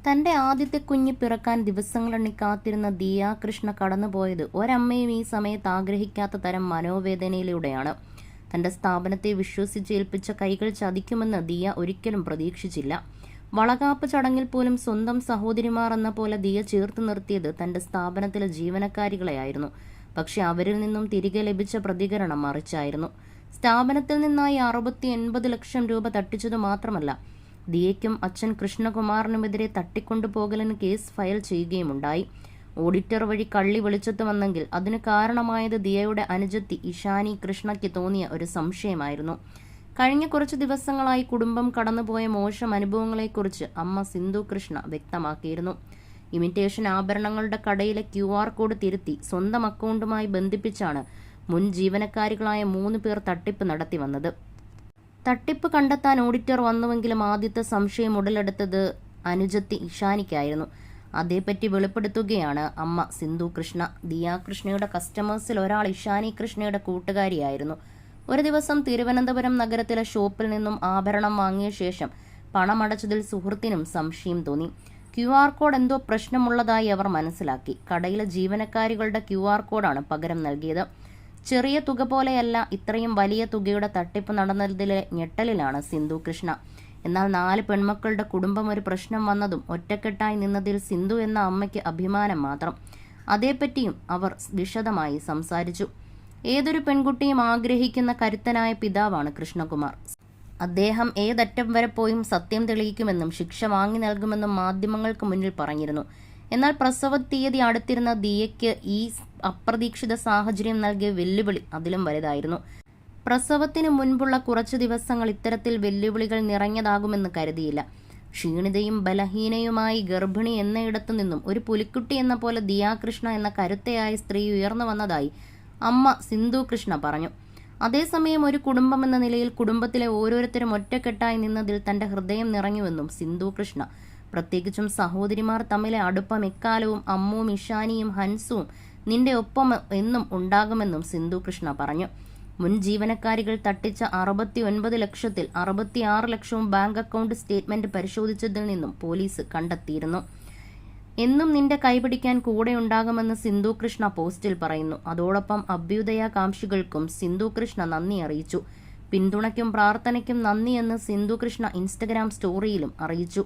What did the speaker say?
തന്റെ ആദ്യത്തെ കുഞ്ഞ് പിറക്കാൻ ദിവസങ്ങളെണ്ണി കാത്തിരുന്ന ദിയ കൃഷ്ണ കടന്നുപോയത് ഒരമ്മയും ഈ സമയത്ത് ആഗ്രഹിക്കാത്ത തരം മനോവേദനയിലൂടെയാണ്. തന്റെ സ്ഥാപനത്തെ വിശ്വസിച്ചേൽപ്പിച്ച കൈകൾ ചതിക്കുമെന്ന് ദിയ ഒരിക്കലും പ്രതീക്ഷിച്ചില്ല. വളകാപ്പ് ചടങ്ങിൽ പോലും സ്വന്തം സഹോദരിമാർ എന്ന പോലെ ദിയ ചേർത്ത് നിർത്തിയത് തന്റെ സ്ഥാപനത്തിലെ ജീവനക്കാരികളെയായിരുന്നു. പക്ഷെ അവരിൽ നിന്നും തിരികെ ലഭിച്ച പ്രതികരണം മറിച്ചായിരുന്നു. സ്ഥാപനത്തിൽ നിന്നായി 60-80 ലക്ഷം രൂപ തട്ടിച്ചതു മാത്രമല്ല, ദിയയ്ക്കും അച്ഛൻ കൃഷ്ണകുമാറിനുമെതിരെ തട്ടിക്കൊണ്ടുപോകലിന് കേസ് ഫയൽ ചെയ്യുകയുമുണ്ടായി. ഓഡിറ്റർ വഴി കള്ളി വെളിച്ചത്ത് വന്നെങ്കിൽ അതിന് കാരണമായത് ദിയയുടെ അനുജത്തി ഇഷാനി കൃഷ്ണയ്ക്ക് തോന്നിയ ഒരു സംശയമായിരുന്നു. കഴിഞ്ഞ കുറച്ച് ദിവസങ്ങളായി കുടുംബം കടന്നുപോയ മോശം അനുഭവങ്ങളെക്കുറിച്ച് അമ്മ സിന്ധു കൃഷ്ണ വ്യക്തമാക്കിയിരുന്നു. ഇമിറ്റേഷൻ ആഭരണങ്ങളുടെ കടയിലെ QR കോഡ് തിരുത്തി സ്വന്തം അക്കൗണ്ടുമായി ബന്ധിപ്പിച്ചാണ് മുൻ ജീവനക്കാരികളായ 3 പേർ തട്ടിപ്പ് നടത്തി വന്നത്. തട്ടിപ്പ് കണ്ടെത്താൻ ഓഡിറ്റർ വന്നുവെങ്കിലും ആദ്യത്തെ സംശയം ഉടലെടുത്തത് അനുജത്തി ഇഷാനിക്കായിരുന്നു. അതേപ്പറ്റി വെളിപ്പെടുത്തുകയാണ് അമ്മ സിന്ധു കൃഷ്ണ. ദിയ കൃഷ്ണയുടെ കസ്റ്റമേഴ്സിൽ ഒരാൾ ഇഷാനി കൃഷ്ണയുടെ കൂട്ടുകാരിയായിരുന്നു. ഒരു ദിവസം തിരുവനന്തപുരം നഗരത്തിലെ ഷോപ്പിൽ നിന്നും ആഭരണം വാങ്ങിയ ശേഷം പണമടച്ചതിൽ സുഹൃത്തിനും സംശയം തോന്നി. QR കോഡ് എന്തോ പ്രശ്നമുള്ളതായി അവർ മനസ്സിലാക്കി. കടയിലെ ജീവനക്കാരികളുടെ QR കോഡാണ് പകരം നൽകിയത്. ചെറിയ തുക പോലെയല്ല, ഇത്രയും വലിയ തുകയുടെ തട്ടിപ്പ് നടന്നതിലെ ഞെട്ടലിലാണ് സിന്ധു കൃഷ്ണ. എന്നാൽ 4 പെൺമക്കളുടെ കുടുംബം ഒരു പ്രശ്നം വന്നതും ഒറ്റക്കെട്ടായി നിന്നതിൽ സിന്ധു എന്ന അമ്മയ്ക്ക് അഭിമാനം മാത്രം. അതേപ്പറ്റിയും അവർ വിശദമായി സംസാരിച്ചു. ഏതൊരു പെൺകുട്ടിയും ആഗ്രഹിക്കുന്ന കരുത്തനായ പിതാവാണ് കൃഷ്ണകുമാർ. അദ്ദേഹം ഏതറ്റം വരെ പോയും സത്യം തെളിയിക്കുമെന്നും ശിക്ഷ വാങ്ങി നൽകുമെന്നും മാധ്യമങ്ങൾക്ക് മുന്നിൽ പറഞ്ഞിരുന്നു. എന്നാൽ പ്രസവ തീയതി അടുത്തിരുന്ന ദിയയ്ക്ക് ഈ അപ്രതീക്ഷിത സാഹചര്യം നൽകിയ വെല്ലുവിളി അതിലും വലുതായിരുന്നു. പ്രസവത്തിന് മുൻപുള്ള കുറച്ചു ദിവസങ്ങൾ ഇത്തരത്തിൽ വെല്ലുവിളികൾ നിറഞ്ഞതാകുമെന്ന് കരുതിയില്ല. ക്ഷീണിതയും ബലഹീനയുമായി ഗർഭിണി എന്നയിടത്തു നിന്നും ഒരു പുലിക്കുട്ടി എന്ന പോലെ ദിയ കൃഷ്ണ എന്ന കരുത്തയായ സ്ത്രീ ഉയർന്നു വന്നതായി അമ്മ സിന്ധു കൃഷ്ണ പറഞ്ഞു. അതേസമയം ഒരു കുടുംബം എന്ന നിലയിൽ കുടുംബത്തിലെ ഓരോരുത്തരും ഒറ്റക്കെട്ടായി നിന്നതിൽ തന്റെ ഹൃദയം നിറഞ്ഞുവെന്നും സിന്ധു കൃഷ്ണ, പ്രത്യേകിച്ചും സഹോദരിമാർ തമ്മിലെ അടുപ്പം എക്കാലവും അമ്മുവും ഇഷാനിയും ഹൻസുവും നിന്റെ ഒപ്പം എന്നും ഉണ്ടാകുമെന്നും സിന്ധു കൃഷ്ണ പറഞ്ഞു. മുൻ ജീവനക്കാരികൾ തട്ടിച്ച 69 ലക്ഷത്തിൽ 66 ലക്ഷവും ബാങ്ക് അക്കൗണ്ട് സ്റ്റേറ്റ്മെന്റ് പരിശോധിച്ചതിൽ നിന്നും പോലീസ് കണ്ടെത്തിയിരുന്നു. എന്നും നിന്റെ കൈപിടിക്കാൻ കൂടെയുണ്ടാകുമെന്ന് സിന്ധു കൃഷ്ണ പോസ്റ്റിൽ പറയുന്നു. അതോടൊപ്പം അഭ്യുദയകാംക്ഷികൾക്കും സിന്ധു കൃഷ്ണ നന്ദി അറിയിച്ചു. പിന്തുണയ്ക്കും പ്രാർത്ഥനയ്ക്കും നന്ദിയെന്ന് സിന്ധു കൃഷ്ണ ഇൻസ്റ്റഗ്രാം സ്റ്റോറിയിലും അറിയിച്ചു.